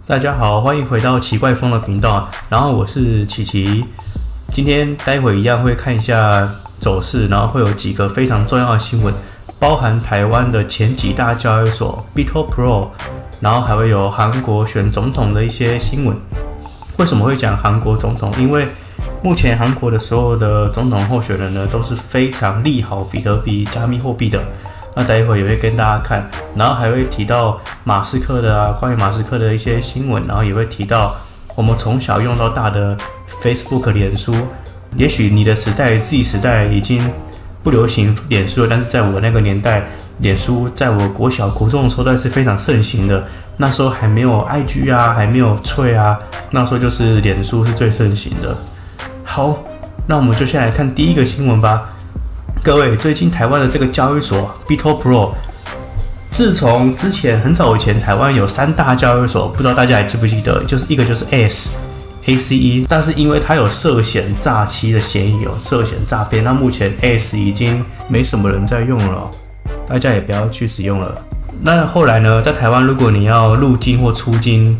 大家好，欢迎回到奇怪风的频道。然后我是琪琪，今天待会一样会看一下走势，然后会有几个非常重要的新闻，包含台湾的前几大交易所 BitoPro， 然后还会有韩国选总统的一些新闻。为什么会讲韩国总统？因为目前韩国的所有的总统候选人呢，都是非常利好比特币、加密货币的。那待会也会跟大家看，然后还会提到马斯克的关于马斯克的一些新闻，然后也会提到我们从小用到大的 Facebook 脸书。也许你的时代 Z 时代已经不流行脸书了，但是在我那个年代，脸书在我国小国中的时候是非常盛行的。那时候还没有 IG 还没有脆那时候就是脸书是最盛行的。好，那我们就先来看第一个新闻吧。各位，最近台湾的这个交易所 BitoPro， 自从之前很早以前，台湾有3大交易所，不知道大家还记不记得？就是一个就是 ACE， 但是因为它有涉嫌诈欺的嫌疑，涉嫌诈骗，那目前 ACE 已经没什么人在用了，大家也不要去使用了。那后来呢，在台湾如果你要入金或出金，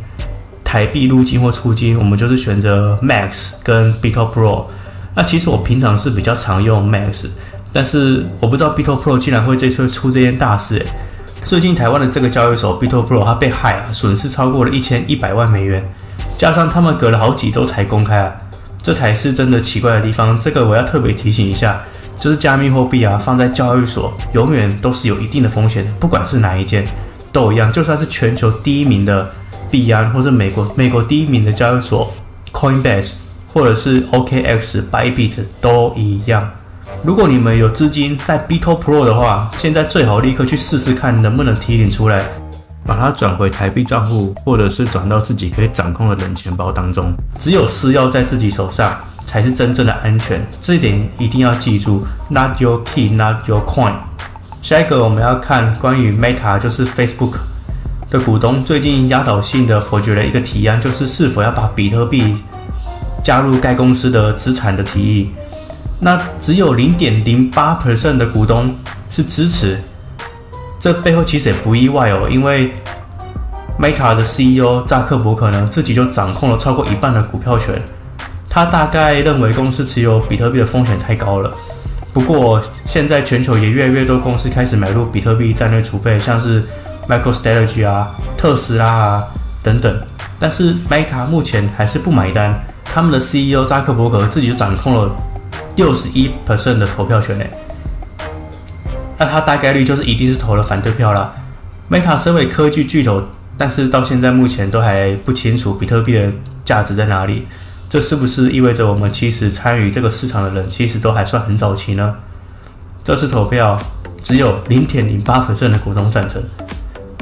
台币入金或出金，我们就是选择 Max 跟 BitoPro。那其实我平常是比较常用 Max。但是我不知道 BitoPro 竟然会这次出这件大事。最近台湾的这个交易所 BitoPro 它被害损失超过了1100万美元，加上他们隔了好几周才公开这才是真的奇怪的地方。这个我要特别提醒一下，就是加密货币放在交易所永远都是有一定的风险的，不管是哪一间都一样，就算是全球第一名的币安，或是美国第一名的交易所 Coinbase， 或者是 OKX、Bybit 都一样。如果你们有资金在 BitoPro 的话，现在最好立刻去试试看能不能提领出来，把它转回台币账户，或者是转到自己可以掌控的冷钱包当中。只有私钥在自己手上才是真正的安全，这一点一定要记住。Not your key, not your coin。下一个我们要看关于 Meta， 就是 Facebook 的股东最近压倒性的否决了一个提案，就是是否要把比特币加入该公司的资产的提议。那只有 0.08% 的股东是支持，这背后其实也不意外因为 Meta 的 CEO 扎克伯格呢，自己就掌控了超过一半的股票权，他大概认为公司持有比特币的风险太高了。不过现在全球也越来越多公司开始买入比特币战略储备，像是 MicroStrategy 特斯拉等等，但是 Meta 目前还是不买单，他们的 CEO 扎克伯格自己就掌控了61% 的投票权那他大概率就是一定是投了反对票啦。Meta 身为科技巨头，但是到现在目前都还不清楚比特币的价值在哪里，这是不是意味着我们其实参与这个市场的人其实都还算很早期呢？这次投票只有 0.08% 的股东赞成，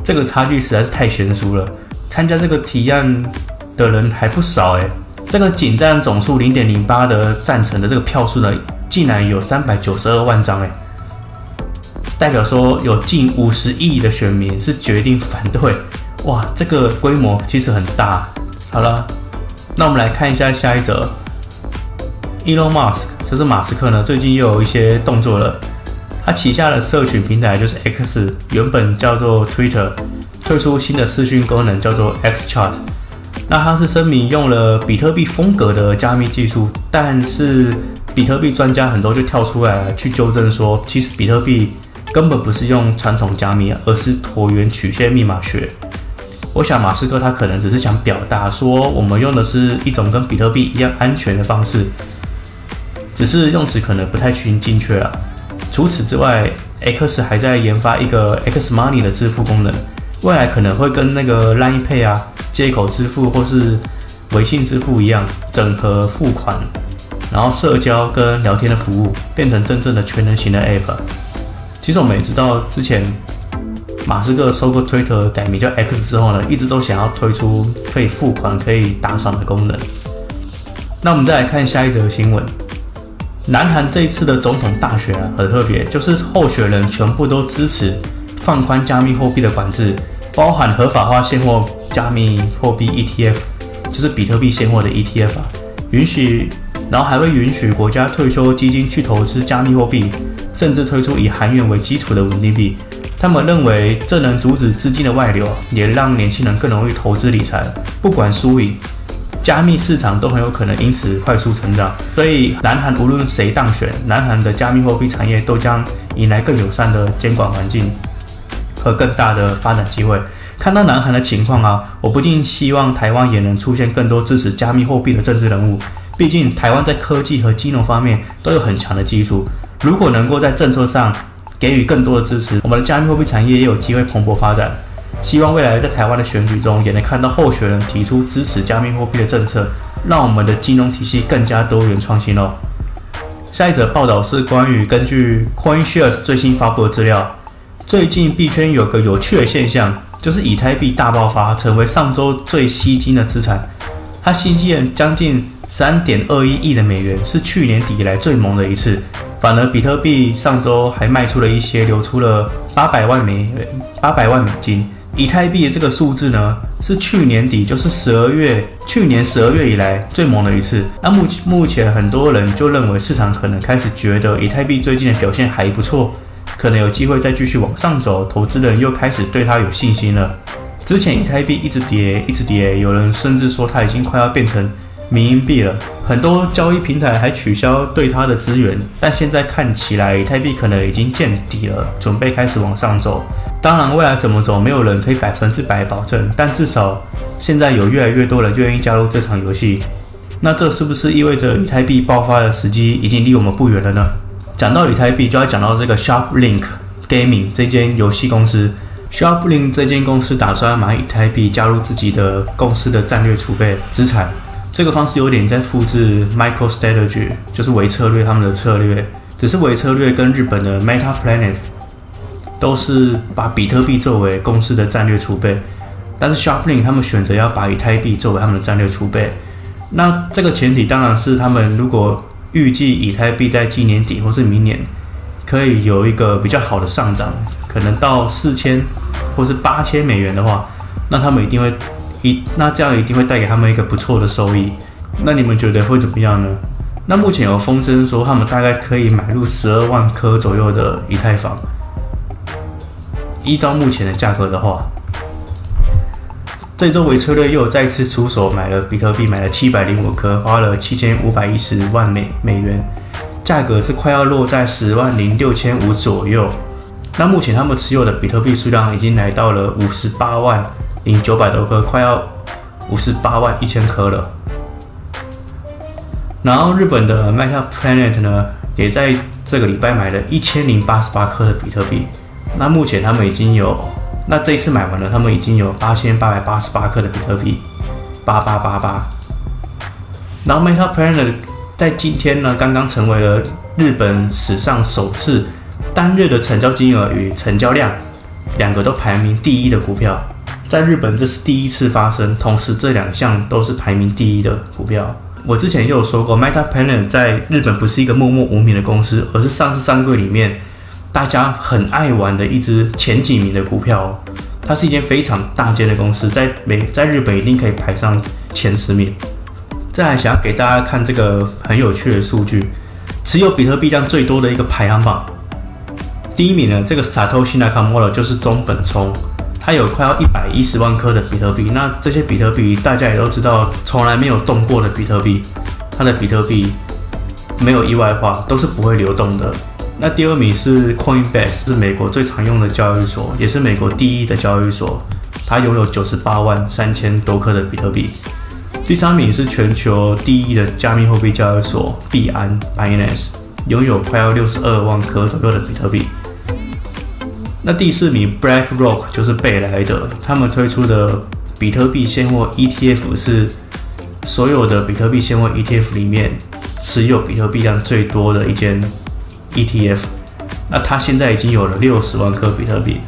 这个差距实在是太悬殊了。参加这个提案的人还不少这个仅占总数 0.08% 的赞成的这个票数呢，竟然有392万张代表说有近50亿的选民是决定反对。哇，这个规模其实很大。好了，那我们来看一下下一则。Elon Musk 就是马斯克呢，最近又有一些动作了。他旗下的社群平台就是 X， 原本叫做 Twitter， 推出新的视讯功能叫做 XChat。那他是声明用了比特币风格的加密技术，但是比特币专家很多就跳出来去纠正说，其实比特币根本不是用传统加密，而是椭圆曲线密码学。我想马斯克他可能只是想表达说，我们用的是一种跟比特币一样安全的方式，只是用词可能不太精确了。除此之外 ，X 还在研发一个 X Money 的支付功能，未来可能会跟那个 Line Pay接口支付或是微信支付一样，整合付款，然后社交跟聊天的服务，变成真正的全能型的 App。其实我们也知道，之前马斯克收购 Twitter 改名叫 X 之后呢，一直都想要推出可以付款、可以打赏的功能。那我们再来看下一则新闻。南韩这一次的总统大选很特别，就是候选人全部都支持放宽加密货币的管制，包含合法化现货加密货币 ETF， 就是比特币现货的 ETF 然后还会允许国家退休基金去投资加密货币，甚至推出以韩元为基础的稳定币。他们认为这能阻止资金的外流，也让年轻人更容易投资理财。不管输赢，加密市场都很有可能因此快速成长。所以，南韩无论谁当选，南韩的加密货币产业都将迎来更友善的监管环境和更大的发展机会。看到南韩的情况啊，我不禁希望台湾也能出现更多支持加密货币的政治人物。毕竟，台湾在科技和金融方面都有很强的技术，如果能够在政策上给予更多的支持，我们的加密货币产业也有机会蓬勃发展。希望未来在台湾的选举中，也能看到候选人提出支持加密货币的政策，让我们的金融体系更加多元创新哦。下一则报道是关于根据 CoinShares 最新发布的资料，最近币圈有个有趣的现象，就是以太币大爆发，成为上周最吸金的资产。它吸金了将近3.21亿的美元，是去年底以来最猛的一次。反而比特币上周还卖出了一些，流出了800万美金。以太币的这个数字呢，是去年底，就是去年12月以来最猛的一次。那目前很多人就认为市场可能开始觉得以太币最近的表现还不错，可能有机会再继续往上走，投资人又开始对它有信心了。之前以太币一直跌，有人甚至说它已经快要变成民营币了，很多交易平台还取消对它的资源，但现在看起来以太币可能已经见底了，准备开始往上走。当然，未来怎么走，没有人可以100%保证，但至少现在有越来越多人愿意加入这场游戏。那这是不是意味着以太币爆发的时机已经离我们不远了呢？讲到以太币，就要讲到这个 SharpLink Gaming 这间游戏公司。SharpLink 这间公司打算买以太币加入自己的公司的战略储备资产。这个方式有点在复制 MicroStrategy， 就是微策略他们的策略，只是微策略跟日本的 MetaPlanet 都是把比特币作为公司的战略储备，但是 SharpLink 他们选择要把以太币作为他们的战略储备。那这个前提当然是他们如果预计以太币在今年底或是明年可以有一个比较好的上涨，可能到4000或是8000美元的话，那他们那这样一定会带给他们一个不错的收益。那你们觉得会怎么样呢？那目前有风声说他们大概可以买入12万颗左右的以太坊，依照目前的价格的话，这周微策略又再次出手买了比特币，买了705颗，花了7510万美元，价格是快要落在106500左右。那目前他们持有的比特币数量已经来到了580900多颗，快要581000颗了。然后日本的 MetaPlanet 呢，也在这个礼拜买了1088颗的比特币。那目前他们已经有，那这一次买完了，他们已经有8888颗的比特币，8888。然后 MetaPlanet 在今天呢，刚刚成为了日本史上首次单日的成交金额与成交量两个都排名第一的股票。在日本这是第一次发生，同时这两项都是排名第一的股票。我之前也有说过 ，MetaPlanet 在日本不是一个默默无名的公司，而是上市上柜里面大家很爱玩的一只前几名的股票哦。它是一间非常大间的公司，在日本一定可以排上前10名。再来想要给大家看这个很有趣的数据，持有比特币量最多的一个排行榜，第一名呢，这个 Satoshi Nakamoto 就是中本聪。它有快要110万颗的比特币，那这些比特币大家也都知道，从来没有动过的比特币，它的比特币没有意外化，都是不会流动的。那第二名是 Coinbase， 是美国最常用的交易所，也是美国第一的交易所，它拥有98万3000多颗的比特币。第三名是全球第一的加密货币交易所币安 Binance， 拥有快要62万颗左右的比特币。那第4名 BlackRock 就是贝莱德，他们推出的比特币现货 ETF 是所有的比特币现货 ETF 里面持有比特币量最多的一间 ETF。那它现在已经有了60万颗比特币。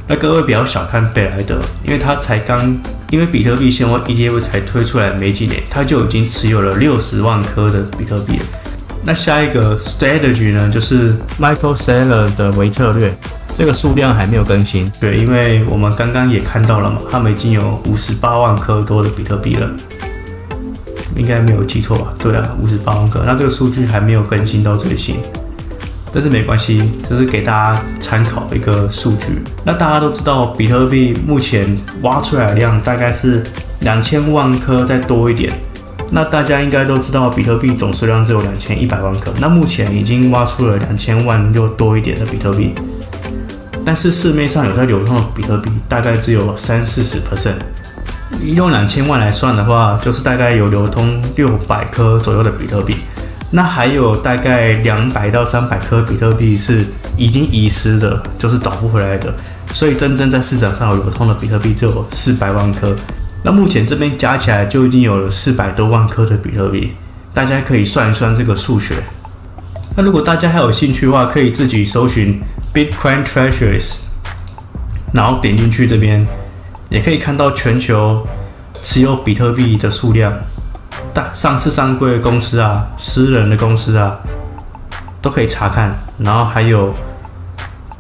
那各位不要小看贝莱德，因为它因为比特币现货 ETF 才推出来没几年，它就已经持有了60万颗的比特币了。那下一个 strategy 呢，就是 Michael Saylor 的微策略。这个数量还没有更新，对，因为我们刚刚也看到了嘛，他们已经有58万颗多的比特币了，应该没有记错吧？对啊，58万颗，那这个数据还没有更新到最新。但是没关系，这是给大家参考的一个数据。那大家都知道，比特币目前挖出来的量大概是2000万颗再多一点。那大家应该都知道，比特币总数量只有2100万颗。那目前已经挖出了2000万又多一点的比特币，但是市面上有在流通的比特币大概只有30-40%。用2000万来算的话，就是大概有流通600颗左右的比特币。那还有大概200到300颗比特币是已经遗失的，就是找不回来的。所以真正在市场上有流通的比特币只有400万颗。那目前这边加起来就已经有了400多万颗的比特币，大家可以算一算这个数学。那如果大家还有兴趣的话，可以自己搜寻 Bitcoin Treasuries， 然后点进去这边，也可以看到全球持有比特币的数量，上市上柜的公司啊，私人的公司啊，都可以查看。然后还有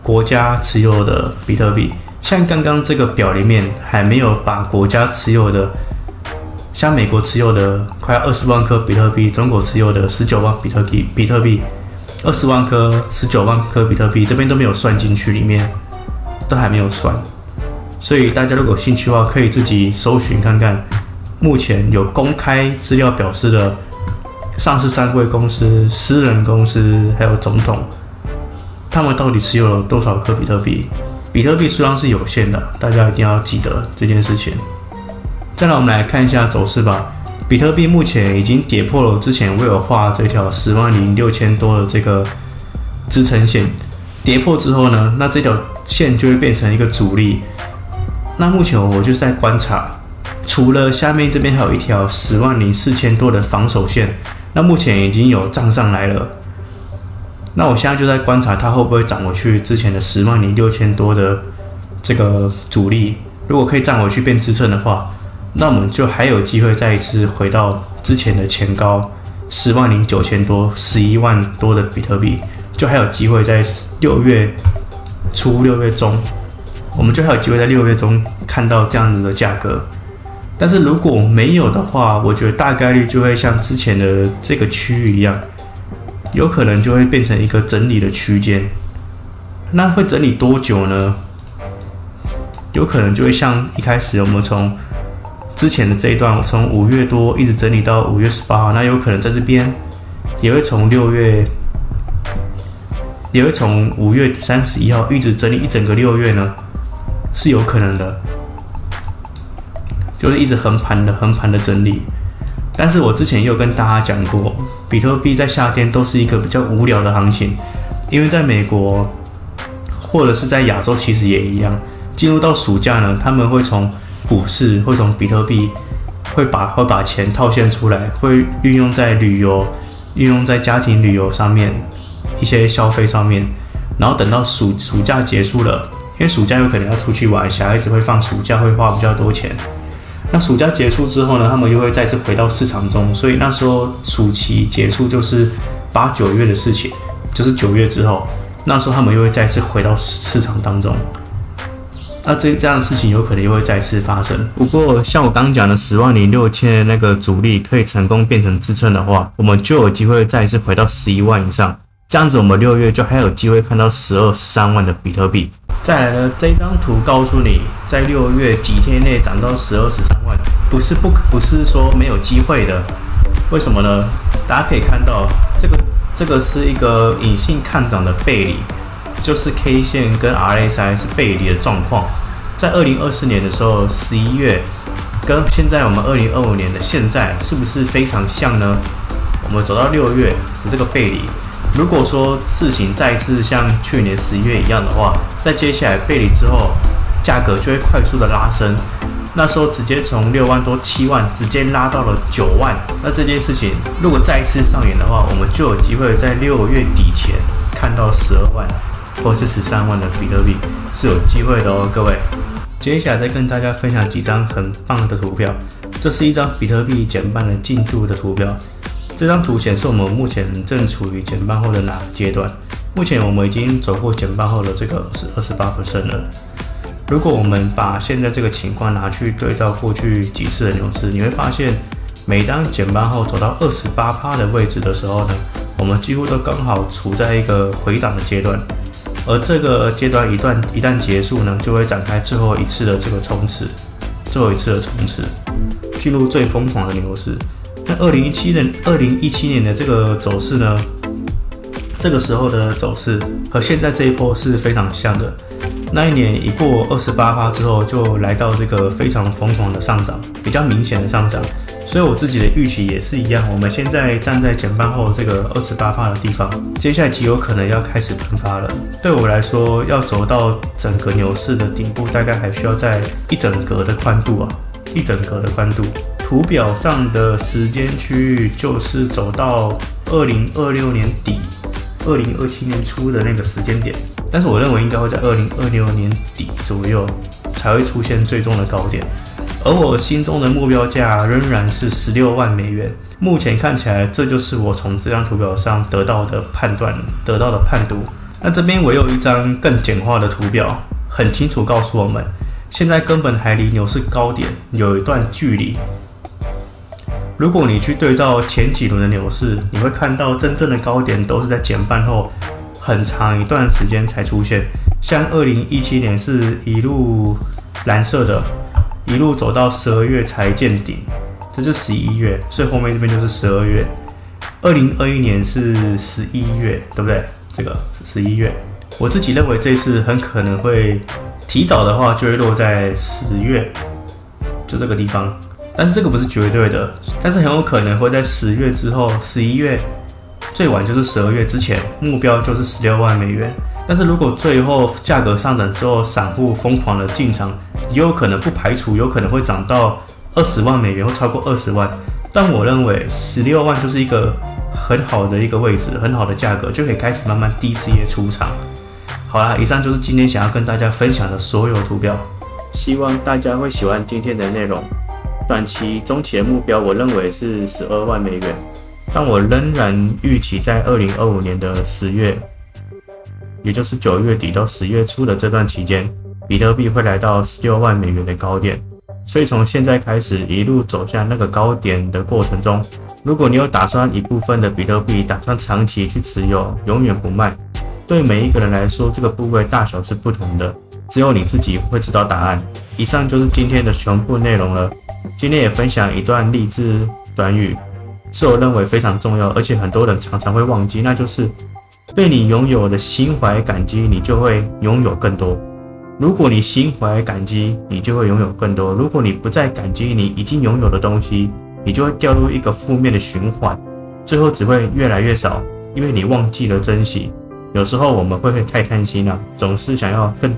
国家持有的比特币。像刚刚这个表里面还没有把国家持有的，像美国持有的快要20万颗比特币，中国持有的19万比特币，20万颗、19万颗比特币，这边都没有算进去，里面都还没有算。所以大家如果有兴趣的话，可以自己搜寻看看，目前有公开资料表示的上市上柜公司、私人公司还有总统，他们到底持有了多少颗比特币？比特币数量是有限的，大家一定要记得这件事情。再来，我们来看一下走势吧。比特币目前已经跌破了之前我有画这条106000多的这个支撑线，跌破之后呢，那这条线就会变成一个阻力。那目前我就是在观察，除了下面这边还有一条104000多的防守线，那目前已经有涨上来了。那我现在就在观察它会不会涨回去之前的106000多的这个阻力。如果可以站回去变支撑的话，那我们就还有机会再一次回到之前的前高109000多、11万多的比特币，就还有机会在6月初、6月中，我们就还有机会在6月中看到这样子的价格。但是如果没有的话，我觉得大概率就会像之前的这个区域一样，有可能就会变成一个整理的区间。那会整理多久呢？有可能就会像一开始我们从之前的这一段，从5月多一直整理到5月18号，那有可能在这边也会从5月31号一直整理一整个6月呢，是有可能的，就是一直横盘的整理。但是我之前也有跟大家讲过，比特币在夏天都是一个比较无聊的行情，因为在美国或者是在亚洲其实也一样，进入到暑假呢，他们会从股市会从比特币会把钱套现出来，会运用在旅游、运用在家庭旅游上面，一些消费上面。然后等到暑假结束了，因为暑假有可能要出去玩，小孩子会放暑假，会花比较多钱。那暑假结束之后呢，他们又会再次回到市场中，所以那时候暑期结束就是8、9月的事情，就是9月之后，那时候他们又会再次回到市场当中。那这样的事情有可能又会再次发生。不过像我刚刚讲的106000的那个阻力可以成功变成支撑的话，我们就有机会再次回到11万以上。这样子我们6月就还有机会看到12、13万的比特币。再来呢，这张图告诉你，在6月几天内涨到12、13万，不是说没有机会的。为什么呢？大家可以看到，这个是一个隐性看涨的背离，就是 K 线跟 RSI 是背离的状况。在2024年的时候，11月跟现在我们2025年的现在是不是非常像呢？我们走到6月的这个背离，如果说事情再次像去年11月一样的话，在接下来背离之后，价格就会快速的拉升。那时候直接从6万多、7万直接拉到了9万。那这件事情如果再一次上演的话，我们就有机会在6月底前看到12万或是13万的比特币，是有机会的哦，各位。接下来再跟大家分享几张很棒的图表。这是一张比特币减半的进度的图表。这张图显示我们目前正处于减半后的哪个阶段？目前我们已经走过减半后的这个是28% 了。如果我们把现在这个情况拿去对照过去几次的牛市，你会发现，每当减半后走到28%的位置的时候呢，我们几乎都刚好处在一个回档的阶段，而这个阶段一旦结束呢，就会展开最后一次的这个冲刺，进入最疯狂的牛市。那2017年的这个走势呢，这个时候的走势和现在这一波是非常像的。那一年一过28%之后，就来到这个非常疯狂的上涨，比较明显的上涨。所以我自己的预期也是一样，我们现在站在减半后这个28%的地方，接下来极有可能要开始喷发了。对我来说，要走到整个牛市的顶部，大概还需要在一整格的宽度。图表上的时间区域就是走到2026年底、2027年初的那个时间点，但是我认为应该会在2026年底左右才会出现最终的高点。而我心中的目标价仍然是16万美元。目前看起来，这就是我从这张图表上得到的判读。那这边我有一张更简化的图表，很清楚告诉我们，现在根本还离牛市高点有一段距离。如果你去对照前几轮的牛市，你会看到真正的高点都是在减半后很长一段时间才出现。像2017年是一路蓝色的，一路走到12月才见顶，这就是11月，所以后面这边就是12月。2021年是11月，对不对？这个是11月。我自己认为这次很可能会提早的话，就会落在10月，就这个地方。但是这个不是绝对的，但是很有可能会在10月之后，11月最晚就是12月之前，目标就是16万美元。但是如果最后价格上涨之后，散户疯狂的进场，也有可能不排除有可能会涨到20万美元或超过20万。但我认为16万就是一个很好的一个位置，很好的价格，就可以开始慢慢 DCA 出场。好啦，以上就是今天想要跟大家分享的所有图表，希望大家会喜欢今天的内容。短期、中期的目标，我认为是12万美元，但我仍然预期在2025年的10月，也就是9月底到10月初的这段期间，比特币会来到16万美元的高点。所以从现在开始一路走向那个高点的过程中，如果你有打算一部分的比特币打算长期去持有，永远不卖，对每一个人来说，这个部位大小是不同的，只有你自己会知道答案。以上就是今天的全部内容了。今天也分享一段励志短语，是我认为非常重要，而且很多人常常会忘记，那就是对你拥有的心怀感激，你就会拥有更多。如果你心怀感激，你就会拥有更多。如果你不再感激你已经拥有的东西，你就会掉入一个负面的循环，最后只会越来越少，因为你忘记了珍惜。有时候我们会太贪心了，总是想要更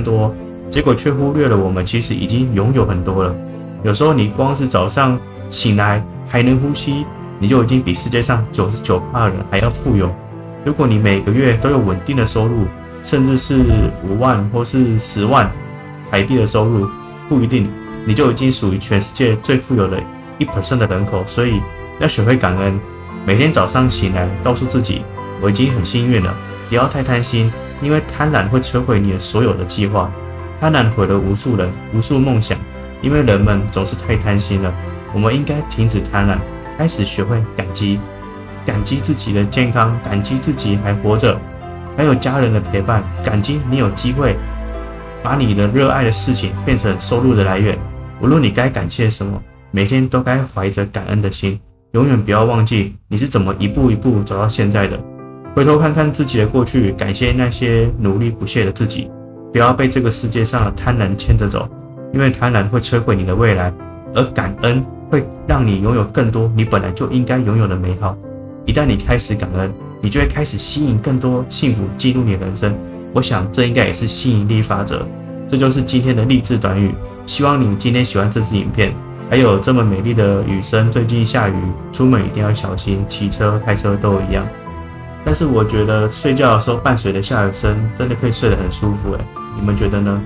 多，结果却忽略了我们其实已经拥有很多了。有时候你光是早上醒来还能呼吸，你就已经比世界上99%的人还要富有。如果你每个月都有稳定的收入，甚至是5万或是10万台币的收入，不一定，你就已经属于全世界最富有的1% 的人口。所以要学会感恩，每天早上醒来告诉自己，我已经很幸运了。不要太贪心，因为贪婪会摧毁你的所有的计划。贪婪毁了无数人、无数梦想，因为人们总是太贪心了。我们应该停止贪婪，开始学会感激，感激自己的健康，感激自己还活着，还有家人的陪伴，感激你有机会把你的热爱的事情变成收入的来源。无论你该感谢什么，每天都该怀着感恩的心，永远不要忘记你是怎么一步一步走到现在的。回头看看自己的过去，感谢那些努力不懈的自己，不要被这个世界上的贪婪牵着走，因为贪婪会摧毁你的未来，而感恩会让你拥有更多你本来就应该拥有的美好。一旦你开始感恩，你就会开始吸引更多幸福进入你的人生。我想这应该也是吸引力法则。这就是今天的励志短语，希望你今天喜欢这支影片。还有这么美丽的雨声，最近下雨，出门一定要小心，骑车开车都一样。但是我觉得睡觉的时候伴随着下雨声，真的可以睡得很舒服你们觉得呢？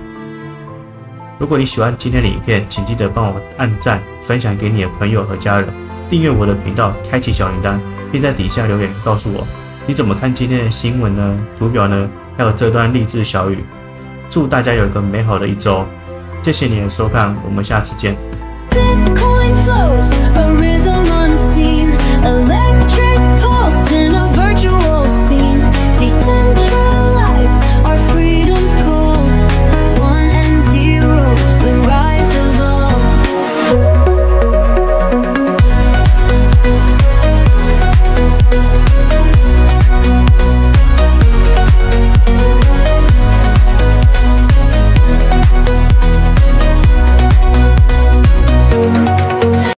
如果你喜欢今天的影片，请记得帮我按赞，分享给你的朋友和家人，订阅我的频道，开启小铃铛，并在底下留言告诉我你怎么看今天的新闻呢、图表呢，还有这段励志小语。祝大家有一个美好的一周，谢谢你的收看，我们下次见。